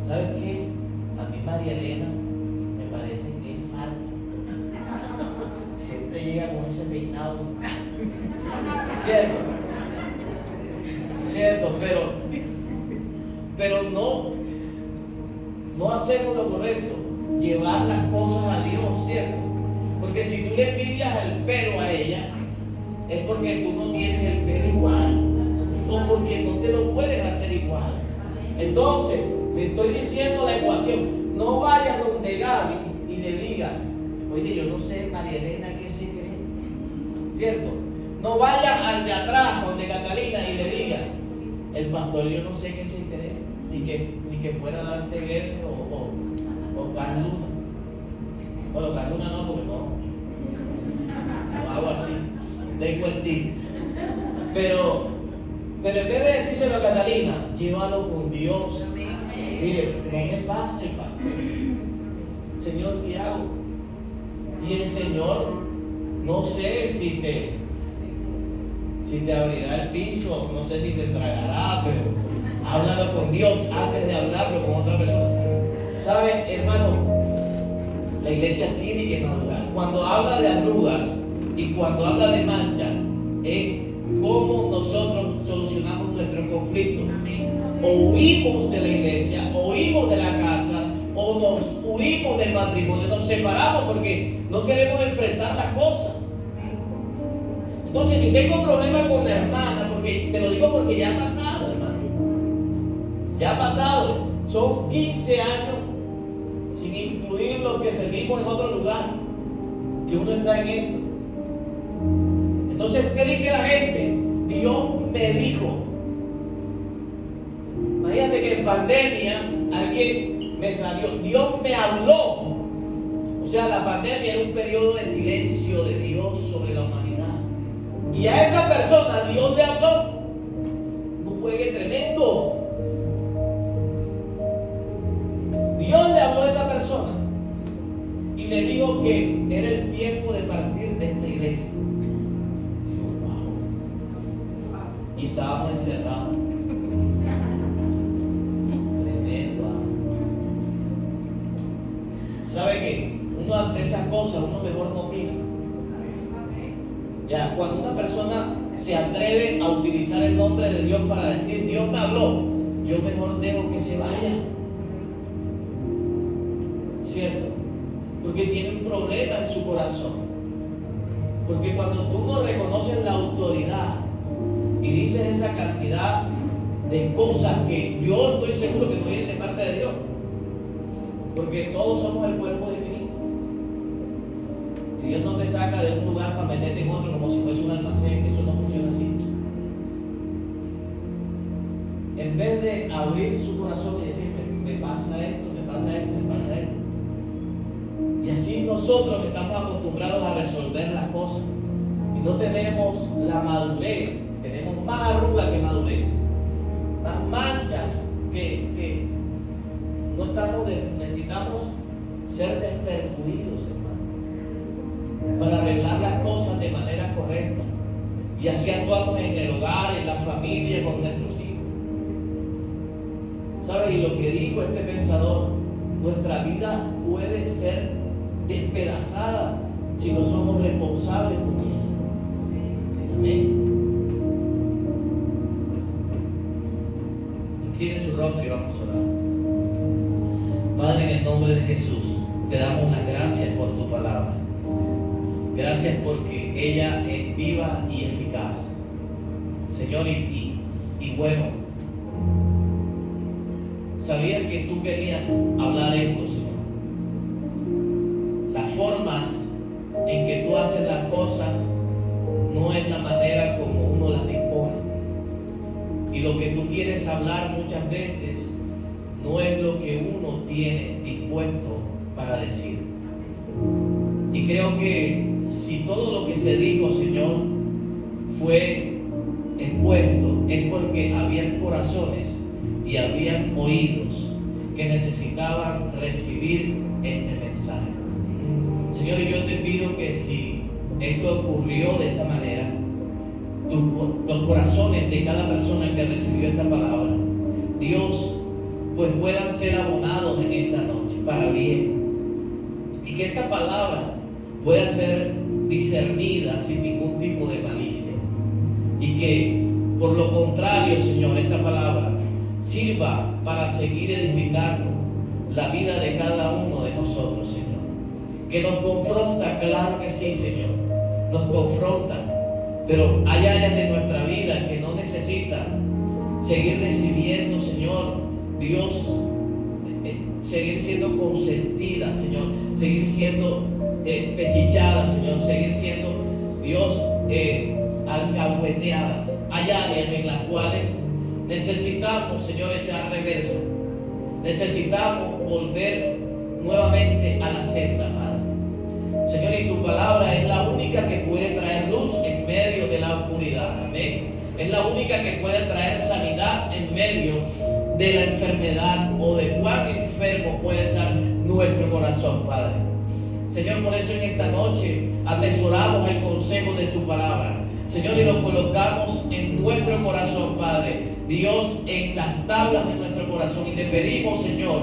¿sabes qué? A mí María Elena me parece que es falta. Siempre llega con ese peinado. ¿Cierto? ¿Cierto? Pero no hacemos lo correcto. Llevar las cosas a Dios, ¿cierto? Porque si tú le envidias el pelo a ella, es porque tú no tienes el pelo igual, o porque no te lo puedes hacer igual. Entonces, te estoy diciendo la ecuación. No vayas donde Gaby y le digas, oye, yo no sé, María Elena, ¿qué se cree? ¿Cierto? No vayas al de atrás, donde Catalina, y le digas, el pastor, yo no sé qué se cree, ni que fuera darte guerra o Carluna. Bueno, Carluna no, porque no hago así, tengo el ti. Pero en vez de decírselo a Catalina, llévalo con Dios. Dile, no me pase, pastor. Señor, ¿qué hago? Y el Señor, no sé si te abrirá el piso, no sé si te tragará, pero háblalo con Dios antes de hablarlo con otra persona. ¿Saben, hermano? La iglesia tiene que madurar. Cuando habla de arrugas y cuando habla de mancha, es cómo nosotros solucionamos nuestro conflicto. O huimos de la iglesia, o huimos de la casa, o nos huimos del matrimonio, nos separamos porque no queremos enfrentar las cosas. Entonces, si tengo problemas con la hermana, porque te lo digo porque ya ha pasado, hermano. Ya ha pasado. Son 15 años, sin incluir los que servimos en otro lugar, que uno está en esto. Entonces, ¿qué dice la gente? Dios me dijo. Imagínate que en pandemia alguien me salió, Dios me habló. O sea, la pandemia era un periodo de silencio de Dios sobre la humanidad. Y a esa persona Dios le habló. No juegue tremendo. Dios le habló a esa persona y le dijo que era el tiempo de partir de esta iglesia. Wow. Y estábamos encerrados. Tremendo. ¿Sabe qué? Uno ante esas cosas, uno mejor no opina. Ya, cuando una persona se atreve a utilizar el nombre de Dios para decir Dios me habló, yo mejor dejo que se vaya. ¿Cierto? Porque tiene un problema en su corazón. Porque cuando tú no reconoces la autoridad y dices esa cantidad de cosas que yo estoy seguro que no vienen de parte de Dios, porque todos somos el cuerpo de Cristo. Y Dios no te saca de un lugar para meterte en otro como si fuese un almacén. Eso no funciona así. En vez de abrir su corazón y decir, me pasa esto, me pasa esto, me pasa esto. Y así nosotros estamos acostumbrados a resolver las cosas. Y no tenemos la madurez. Tenemos más arrugas que madurez. Más manchas que no estamos necesitamos ser despercudidos, hermano, para arreglar las cosas de manera correcta. Y así actuamos en el hogar, en la familia, con nuestros hijos. ¿Sabes? Y lo que dijo este pensador, nuestra vida puede ser despedazada si no somos responsables con ella. Amén. Incline su rostro y vamos a orar. Padre, en el nombre de Jesús, te damos las gracias por tu palabra. Gracias porque ella es viva y eficaz. Señor, y bueno, sabía que tú querías hablar esto, Señor. Las formas en que tú haces las cosas no es la manera como uno las dispone. Y lo que tú quieres hablar muchas veces no es lo que uno tiene dispuesto para decir. Y creo que si todo lo que se dijo, Señor, fue expuesto, es porque habían corazones y habían oídos que necesitaban recibir este mensaje. Señor, y yo te pido que si esto ocurrió de esta manera, los corazones de cada persona que recibió esta palabra, Dios, pues puedan ser abonados en esta noche para bien, y que esta palabra pueda ser discernida sin ningún tipo de malicia, y que por lo contrario, Señor, esta palabra sirva para seguir edificando la vida de cada uno de nosotros, Señor, que nos confronta, claro que sí, Señor, nos confronta, pero hay áreas de nuestra vida que no necesitan seguir recibiendo, Señor, Dios, seguir siendo consentida, Señor, seguir siendo pechichada, Señor, seguir siendo, Dios, alcahueteadas. Hay áreas en las cuales necesitamos, Señor, echar reversa. Necesitamos volver nuevamente a la senda, Padre. Señor, y tu palabra es la única que puede traer luz en medio de la oscuridad. Amén. Es la única que puede traer sanidad en medio de la enfermedad o de cuán enfermo puede estar nuestro corazón, Padre. Señor, por eso en esta noche atesoramos el consejo de tu palabra, Señor, y lo colocamos en nuestro corazón, Padre. Dios, en las tablas de nuestro corazón, y te pedimos, Señor,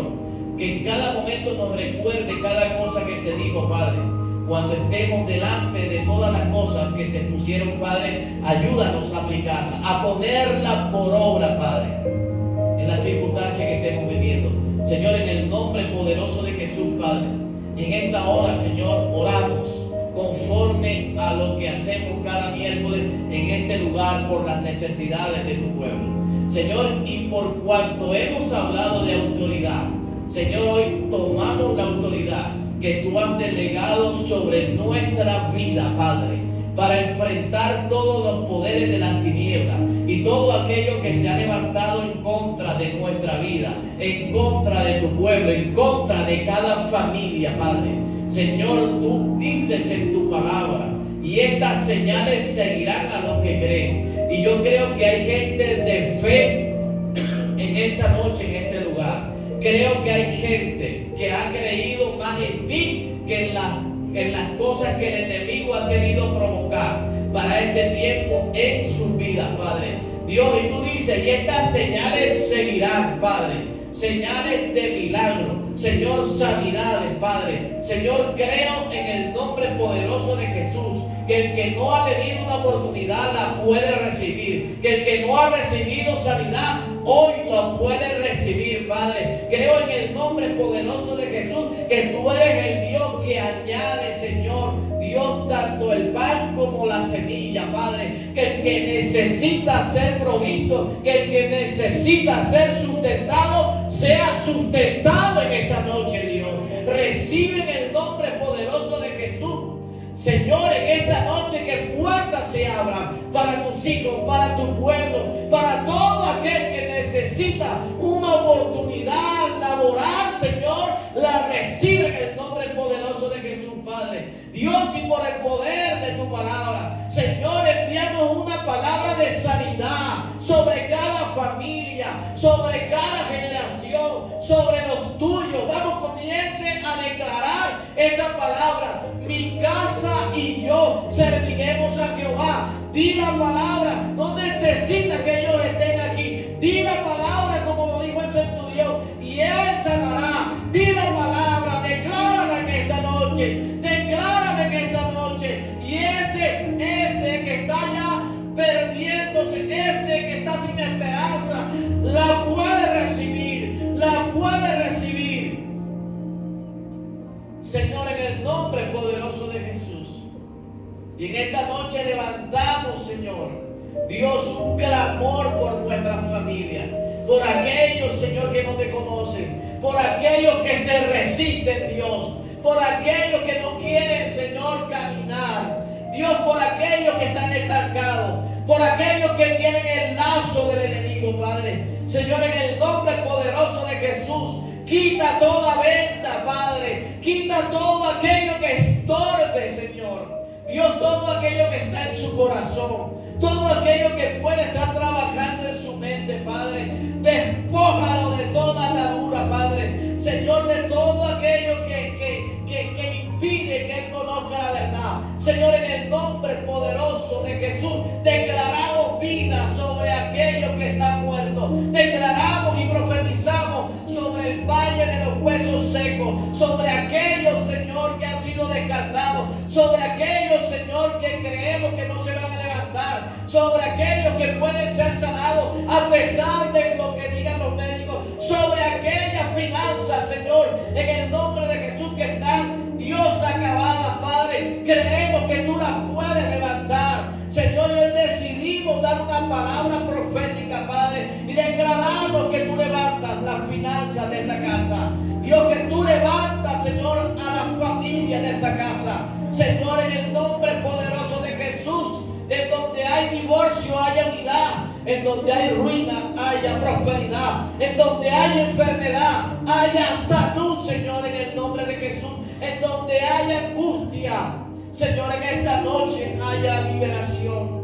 que en cada momento nos recuerde cada cosa que se dijo, Padre. Cuando estemos delante de todas las cosas que se pusieron, Padre, ayúdanos a aplicarlas, a ponerlas por obra, Padre, en las circunstancias que estemos viviendo. Señor, en el nombre poderoso de Jesús, Padre, y en esta hora, Señor, oramos conforme a lo que hacemos cada miércoles en este lugar por las necesidades de tu pueblo. Señor, y por cuanto hemos hablado de autoridad, Señor, hoy tomamos la autoridad que tú has delegado sobre nuestra vida, Padre, para enfrentar todos los poderes de las tinieblas y todo aquello que se ha levantado en contra de nuestra vida, en contra de tu pueblo, en contra de cada familia, Padre. Señor, tú dices en tu palabra, y estas señales seguirán a los que creen. Y yo creo que hay gente de fe en esta noche, en este lugar. Creo que hay gente que ha creído más en ti que en las cosas que el enemigo ha querido provocar para este tiempo en sus vidas, Padre. Dios, y tú dices, y estas señales seguirán, Padre. Señales de milagro, Señor, sanidades, Padre. Señor, creo en el nombre poderoso de Jesús, que el que no ha tenido una oportunidad la puede recibir, que el que no ha recibido sanidad hoy lo puede recibir, Padre. Creo en el nombre poderoso de Jesús, que tú eres el Dios que añade, Señor, Dios, tanto el pan como la semilla, Padre. Que el que necesita ser provisto, que el que necesita ser sustentado, sea sustentado en esta noche, Dios. Recibe en el nombre poderoso de Jesús, Señor, en esta noche que puertas se abran para tus hijos, para tu pueblo, para todo aquel que necesita una oportunidad laboral, Señor, la recibe en el nombre poderoso de Jesús, Padre. Dios, y por el poder de tu palabra, Señor, enviamos una palabra de sanidad sobre cada familia, sobre cada generación, sobre los tuyos. Vamos, comience a declarar esa palabra. Mi casa y yo serviremos a Jehová. Di la palabra, no necesita que ellos estén aquí. Di la palabra como lo dijo el centurión y él sanará. Di la palabra, declárala en esta noche, declárala en esta noche. Y ese que está ya perdiéndose, ese que está sin esperanza, la puede recibir, la puede recibir. Señor, en el nombre poderoso de Jesús. Y en esta noche levantamos, Señor, Dios, un clamor por nuestra familia, por aquellos, Señor, que no te conocen, por aquellos que se resisten, Dios, por aquellos que no quieren, Señor, caminar, Dios, por aquellos que están estancados, por aquellos que tienen el lazo del enemigo, Padre. Señor, en el nombre poderoso de Jesús, quita toda venda, Padre, quita todo aquello que estorbe, Señor. Dios, todo aquello que está en su corazón, todo aquello que puede estar trabajando en su mente, Padre, despójalo de toda atadura, Padre. Señor, de todo aquello que impide que Él conozca la verdad. Señor, en el nombre poderoso de Jesús, declaramos vida sobre aquellos que están muertos. Declaramos y profetizamos sobre el valle de los huesos secos, sobre aquellos, Señor, que han sido descartados, sobre aquellos, Señor, que creemos que no se van a levantar, sobre aquellos que pueden ser sanados a pesar de lo que digan los médicos, sobre aquellas finanzas, Señor, en el nombre de Jesús, que están, Dios, acabadas, Padre. Creemos que tú las puedes levantar, Señor. Y hoy decidimos dar una palabra profética, Padre, y declaramos que tú levantas las finanzas de esta casa. Dios, que tú levantas, Señor, a la familia de esta casa. Señor, en el nombre poderoso de Jesús, en donde hay divorcio haya unidad, en donde hay ruina haya prosperidad, en donde hay enfermedad haya salud, Señor, en el nombre de Jesús, en donde haya angustia, Señor, en esta noche haya liberación,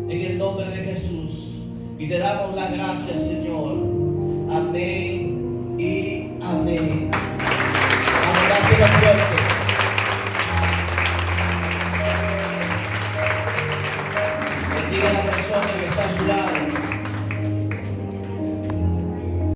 en el nombre de Jesús. Y te damos las gracias, Señor. Amén y amén. Amén. Gracias, fuerte.